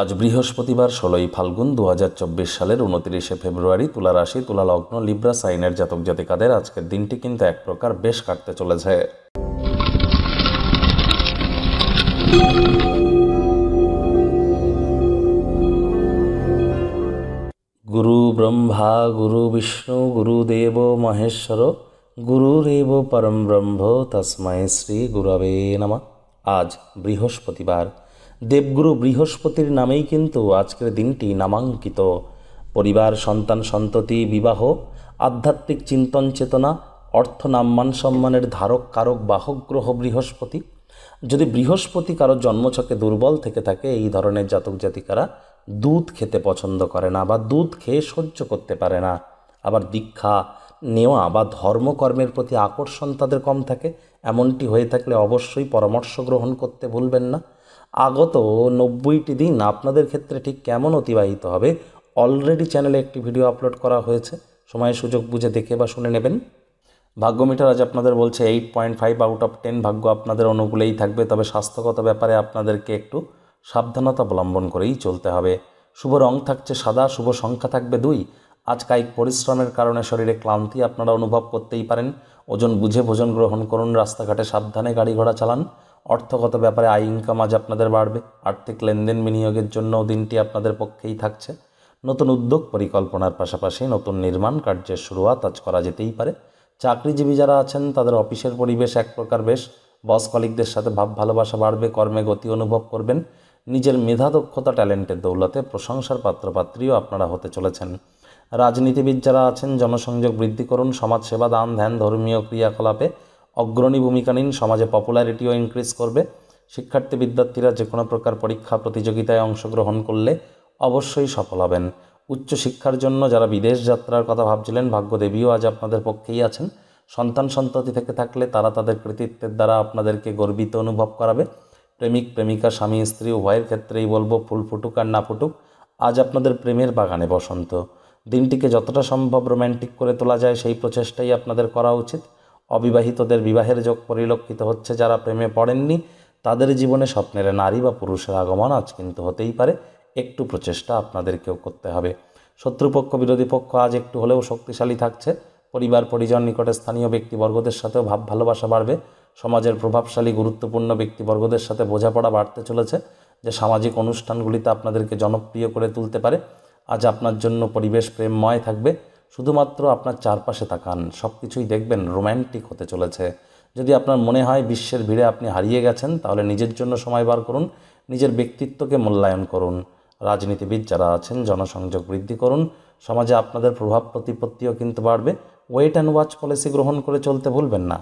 আজ বৃহস্পতিবার 16ই ফাল্গুন 2024 সালের 29শে ফেব্রুয়ারি। তুলা রাশি, তুলা লগ্ন, লিব্রা সাইনের জাতক জাতিকাদের আজকের দিনটি কিন্তু এক প্রকার বেশ কাটতে চলেছে। গুরু ব্রহ্মা গুরু বিষ্ণু গুরুদেব মহেশ্বর গুরুরেব পরম ব্রহ্ম তস্মৈ শ্রী গুরবে নমঃ। আজ বৃহস্পতিবার। দেবগুরু বৃহস্পতির নামেই কিন্তু আজকের দিনটি নামাঙ্কিত। পরিবার, সন্তান সন্ততি, বিবাহ, আধ্যাত্মিক চিন্তন চেতনা, অর্থ, নাম্মান সম্মানের ধারক কারক বাহক গ্রহ বৃহস্পতি। যদি বৃহস্পতি কারো জন্মছকে দুর্বল থেকে থাকে, এই ধরনের জাতক জাতিকারা দুধ খেতে পছন্দ করে না বা দুধ খেয়ে সহ্য করতে পারে না। আবার দীক্ষা নেওয়া বা ধর্মকর্মের প্রতি আকর্ষণ তাদের কম থাকে। এমনটি হয়ে থাকলে অবশ্যই পরামর্শ গ্রহণ করতে ভুলবেন না। আগত 90টি দিন আপনাদের ক্ষেত্রে ঠিক কেমন অতিবাহিত হবে, অলরেডি চ্যানেলে একটি ভিডিও আপলোড করা হয়েছে, সময় সুযোগ বুঝে দেখে বা শুনে নেবেন। ভাগ্য মিটার আজ আপনাদের বলছে 8.5 আউট অফ 10 ভাগ্য আপনাদের অনুকূলেই থাকবে, তবে স্বাস্থ্যগত ব্যাপারে আপনাদেরকে একটু সাবধানতা অবলম্বন করেই চলতে হবে। শুভ রং থাকছে সাদা, শুভ সংখ্যা থাকবে 2। আজ কায়িক পরিশ্রমের কারণে শরীরে ক্লান্তি আপনারা অনুভব করতেই পারেন। ওজন বুঝে ভোজন গ্রহণ করুন, রাস্তাঘাটে সাবধানে গাড়ি ঘোড়া চালান। অর্থগত ব্যাপারে আয় ইনকাম আজ আপনাদের বাড়বে। আর্থিক লেনদেন বিনিয়োগের জন্য দিনটি আপনাদের পক্ষেই থাকছে। নতুন উদ্যোগ পরিকল্পনার পাশাপাশি নতুন নির্মাণ কার্যের শুরুয়াত আজ করা যেতেই পারে। চাকরিজীবী যারা আছেন তাদের অফিসের পরিবেশ এক প্রকার বেশ। বস কলিগদের সাথে ভাব ভালোবাসা বাড়বে, কর্মে গতি অনুভব করবেন। নিজের মেধা দক্ষতা ট্যালেন্টের দৌলতে প্রশংসার পাত্রপাত্রীও আপনারা হতে চলেছেন। রাজনীতিবিদ যারা আছেন জনসংযোগ বৃদ্ধি করুন, সমাজসেবা, দান ধ্যান, ধর্মীয় ক্রিয়াকলাপে অগ্রণী ভূমিকা নিন, সমাজে পপুলারিটিও ইনক্রিজ করবে। শিক্ষার্থী বিদ্যার্থীরা যে কোনো প্রকার পরীক্ষা প্রতিযোগিতায় অংশগ্রহণ করলে অবশ্যই সফল হবেন। উচ্চশিক্ষার জন্য যারা বিদেশ যাত্রার কথা ভাবছিলেন, ভাগ্যদেবীও আজ আপনাদের পক্ষেই আছেন। সন্তান সন্ততি থেকে থাকলে তারা তাদের কৃতিত্বের দ্বারা আপনাদেরকে গর্বিত অনুভব করাবে। প্রেমিক প্রেমিকা, স্বামী স্ত্রী উভয়ের ক্ষেত্রেই বলবো, ফুল ফুটুক আর না ফুটুক, আজ আপনাদের প্রেমের বাগানে বসন্ত। দিনটিকে যতটা সম্ভব রোম্যান্টিক করে তোলা যায় সেই প্রচেষ্টাই আপনাদের করা উচিত। অবিবাহিতদের বিবাহের যোগ পরিলক্ষিত হচ্ছে। যারা প্রেমে পড়েননি তাদের জীবনে স্বপ্নের নারী বা পুরুষের আগমন আজ কিন্তু হতেই পারে। একটু প্রচেষ্টা আপনাদেরকেও করতে হবে। শত্রুপক্ষ বিরোধী পক্ষ আজ একটু হলেও শক্তিশালী থাকছে। পরিবার পরিজন, নিকটে স্থানীয় ব্যক্তিবর্গদের সাথেও ভাব ভালোবাসা বাড়বে। সমাজের প্রভাবশালী গুরুত্বপূর্ণ ব্যক্তিবর্গদের সাথে বোঝাপড়া বাড়তে চলেছে, যে সামাজিক অনুষ্ঠানগুলিতে আপনাদেরকে জনপ্রিয় করে তুলতে পারে। আজ আপনার জন্য পরিবেশ প্রেমময় থাকবে। শুধুমাত্র আপনার চারপাশে তাকান, সব কিছুই দেখবেন রোম্যান্টিক হতে চলেছে। যদি আপনার মনে হয় বিশ্বের ভিড়ে আপনি হারিয়ে গেছেন, তাহলে নিজের জন্য সময় বার করুন, নিজের ব্যক্তিত্বকে মূল্যায়ন করুন। রাজনীতিবিদ যারা আছেন জনসংযোগ বৃদ্ধি করুন, সমাজে আপনাদের প্রভাব প্রতিপত্তিও কিন্তু বাড়বে। ওয়েট অ্যান্ড ওয়াচ পলিসি গ্রহণ করে চলতে ভুলবেন না।